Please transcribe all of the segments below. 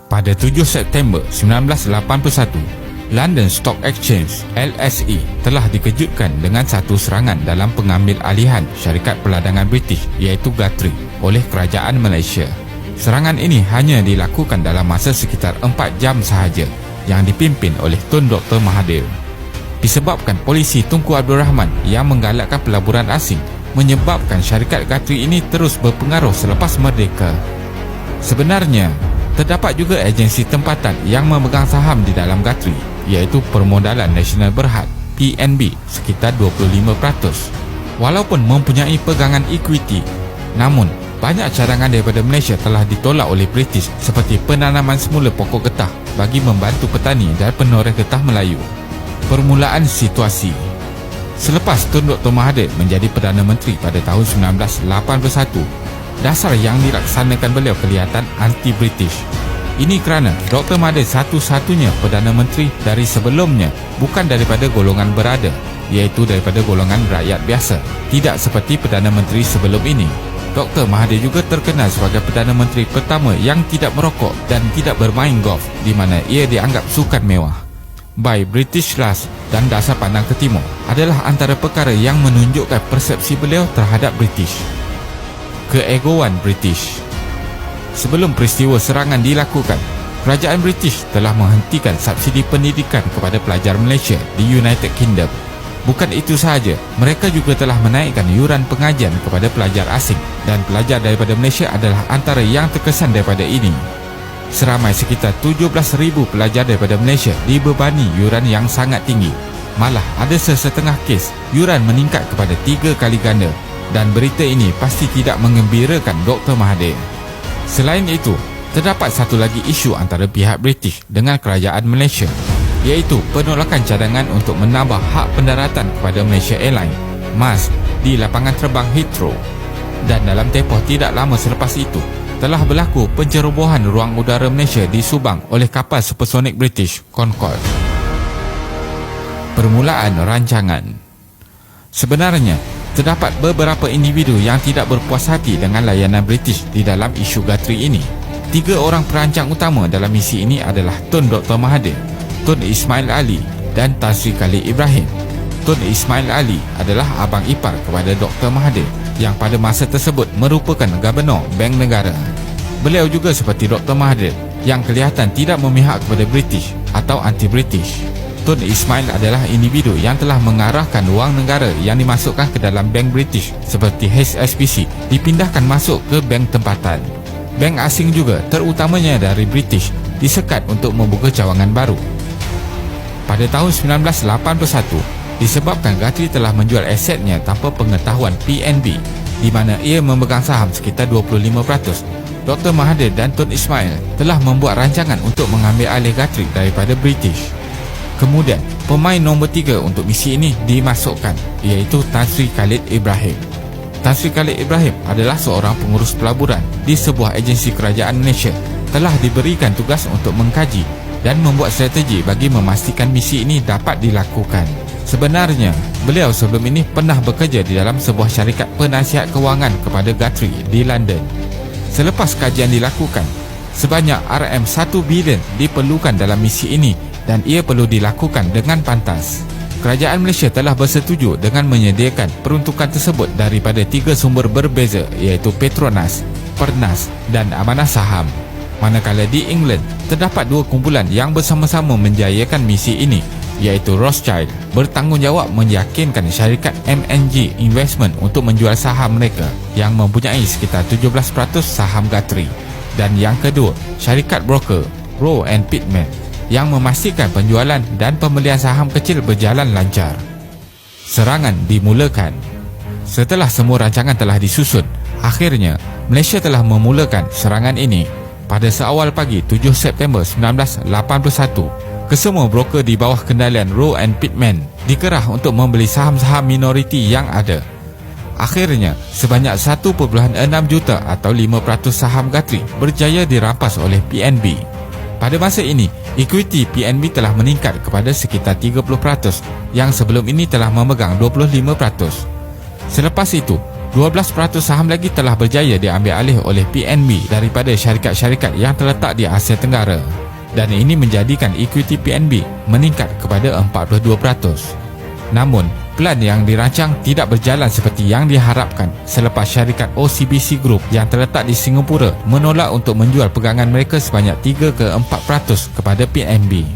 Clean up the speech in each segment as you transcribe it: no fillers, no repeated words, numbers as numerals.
Pada 7 September 1981, London Stock Exchange (LSE) telah dikejutkan dengan satu serangan dalam pengambil alihan syarikat peladangan British iaitu Guthrie oleh kerajaan Malaysia. Serangan ini hanya dilakukan dalam masa sekitar 4 jam sahaja yang dipimpin oleh Tun Dr. Mahathir. Disebabkan polisi Tunku Abdul Rahman yang menggalakkan pelaburan asing menyebabkan syarikat Guthrie ini terus berpengaruh selepas merdeka. Sebenarnya, terdapat juga agensi tempatan yang memegang saham di dalam Guthrie iaitu Permodalan Nasional Berhad PNB sekitar 25%. Walaupun mempunyai pegangan equity, namun banyak cadangan daripada Malaysia telah ditolak oleh British seperti penanaman semula pokok getah bagi membantu petani dan penoreh getah Melayu. Permulaan situasi. Selepas Tun Dr. Mahathir menjadi Perdana Menteri pada tahun 1981, dasar yang dilaksanakan beliau kelihatan anti-British. Ini kerana Dr. Mahathir satu-satunya Perdana Menteri dari sebelumnya bukan daripada golongan berada, iaitu daripada golongan rakyat biasa. Tidak seperti Perdana Menteri sebelum ini. Dr. Mahathir juga terkenal sebagai Perdana Menteri pertama yang tidak merokok dan tidak bermain golf, di mana ia dianggap sukan mewah. By British Last dan dasar pandang ke timur adalah antara perkara yang menunjukkan persepsi beliau terhadap British. Keegoan British. Sebelum peristiwa serangan dilakukan, kerajaan British telah menghentikan subsidi pendidikan kepada pelajar Malaysia di United Kingdom. Bukan itu sahaja, mereka juga telah menaikkan yuran pengajian kepada pelajar asing dan pelajar daripada Malaysia adalah antara yang terkesan daripada ini. Seramai sekitar 17,000 pelajar daripada Malaysia dibebani yuran yang sangat tinggi. Malah ada sesetengah kes yuran meningkat kepada 3 kali ganda, dan berita ini pasti tidak mengembirakan Dr. Mahathir. Selain itu, terdapat satu lagi isu antara pihak British dengan kerajaan Malaysia, iaitu penolakan cadangan untuk menambah hak pendaratan kepada Malaysia Airlines (MAS) di lapangan terbang Heathrow. Dan dalam tempoh tidak lama selepas itu, telah berlaku pencerobohan ruang udara Malaysia di Subang oleh kapal supersonik British Concorde. Permulaan rancangan. Sebenarnya, terdapat beberapa individu yang tidak berpuas hati dengan layanan British di dalam isu Guthrie ini. 3 orang perancang utama dalam misi ini adalah Tun Dr. Mahathir, Tun Ismail Ali dan Tan Sri Khalid Ibrahim. Tun Ismail Ali adalah abang ipar kepada Dr. Mahathir yang pada masa tersebut merupakan Gubernur Bank Negara. Beliau juga seperti Dr. Mahathir yang kelihatan tidak memihak kepada British atau anti-British. Tun Ismail adalah individu yang telah mengarahkan wang negara yang dimasukkan ke dalam bank British seperti HSBC dipindahkan masuk ke bank tempatan. Bank asing juga, terutamanya dari British, disekat untuk membuka cawangan baru. Pada tahun 1981, disebabkan Guthrie telah menjual asetnya tanpa pengetahuan PNB, di mana ia memegang saham sekitar 25%, Dr. Mahathir dan Tun Ismail telah membuat rancangan untuk mengambil alih Guthrie daripada British. Kemudian, pemain nombor 3 untuk misi ini dimasukkan, iaitu Tan Sri Khalid Ibrahim. Tan Sri Khalid Ibrahim adalah seorang pengurus pelaburan di sebuah agensi kerajaan Malaysia, telah diberikan tugas untuk mengkaji dan membuat strategi bagi memastikan misi ini dapat dilakukan. Sebenarnya, beliau sebelum ini pernah bekerja di dalam sebuah syarikat penasihat kewangan kepada Guthrie di London. Selepas kajian dilakukan, sebanyak RM1 bilion diperlukan dalam misi ini dan ia perlu dilakukan dengan pantas. Kerajaan Malaysia telah bersetuju dengan menyediakan peruntukan tersebut daripada 3 sumber berbeza, iaitu Petronas, Pernas dan Amanah Saham. Manakala di England, terdapat 2 kumpulan yang bersama-sama menjayakan misi ini, iaitu Rothschild bertanggungjawab meyakinkan syarikat MNG Investment untuk menjual saham mereka yang mempunyai sekitar 17% saham Guthrie, dan yang kedua, syarikat broker Rowe and Pitman yang memastikan penjualan dan pembelian saham kecil berjalan lancar. Serangan dimulakan. Setelah semua rancangan telah disusun, akhirnya Malaysia telah memulakan serangan ini. Pada seawal pagi 7 September 1981, kesemua broker di bawah kendalian Rowe and Pitman dikerah untuk membeli saham-saham minoriti yang ada. Akhirnya, sebanyak 1.6 juta atau 5% saham Guthrie berjaya dirampas oleh PNB. Pada masa ini, equity PNB telah meningkat kepada sekitar 30%, yang sebelum ini telah memegang 25%. Selepas itu, 12% saham lagi telah berjaya diambil alih oleh PNB daripada syarikat-syarikat yang terletak di Asia Tenggara, dan ini menjadikan ekuiti PNB meningkat kepada 42%. Namun, plan yang dirancang tidak berjalan seperti yang diharapkan selepas syarikat OCBC Group yang terletak di Singapura menolak untuk menjual pegangan mereka sebanyak 3 ke 4% kepada PNB.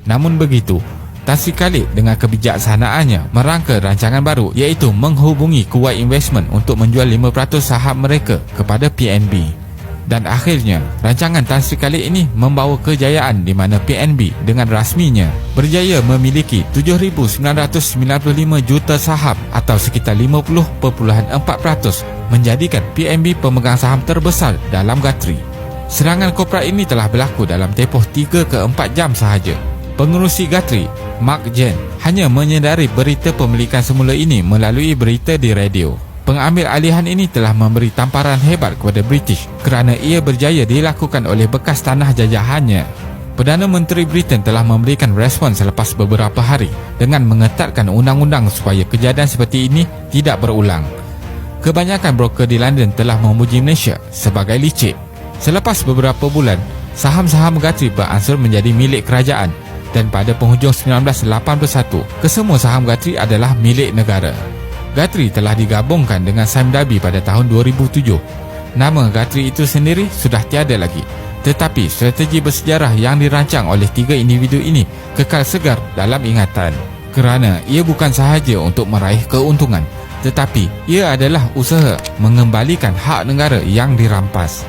Namun begitu, Tan Sri Khalid dengan kebijaksanaannya merangka rancangan baru, iaitu menghubungi Kuwait Investment untuk menjual 5% saham mereka kepada PNB. Dan akhirnya, rancangan Tan Sri Khalid ini membawa kejayaan di mana PNB dengan rasminya berjaya memiliki 7,995 juta saham atau sekitar 50.4%, menjadikan PNB pemegang saham terbesar dalam Guthrie. Serangan korporat ini telah berlaku dalam tempoh 3 ke 4 jam sahaja. Pengerusi Guthrie, Mark Jen, hanya menyedari berita pemilikan semula ini melalui berita di radio. Pengambil alihan ini telah memberi tamparan hebat kepada British kerana ia berjaya dilakukan oleh bekas tanah jajahannya. Perdana Menteri Britain telah memberikan respon selepas beberapa hari dengan mengetatkan undang-undang supaya kejadian seperti ini tidak berulang. Kebanyakan broker di London telah memuji Malaysia sebagai licik. Selepas beberapa bulan, saham-saham Guthrie beransur menjadi milik kerajaan, dan pada penghujung 1981, kesemua saham Guthrie adalah milik negara. Guthrie telah digabungkan dengan Sime Darby pada tahun 2007. Nama Guthrie itu sendiri sudah tiada lagi, tetapi strategi bersejarah yang dirancang oleh 3 individu ini kekal segar dalam ingatan, kerana ia bukan sahaja untuk meraih keuntungan, tetapi ia adalah usaha mengembalikan hak negara yang dirampas.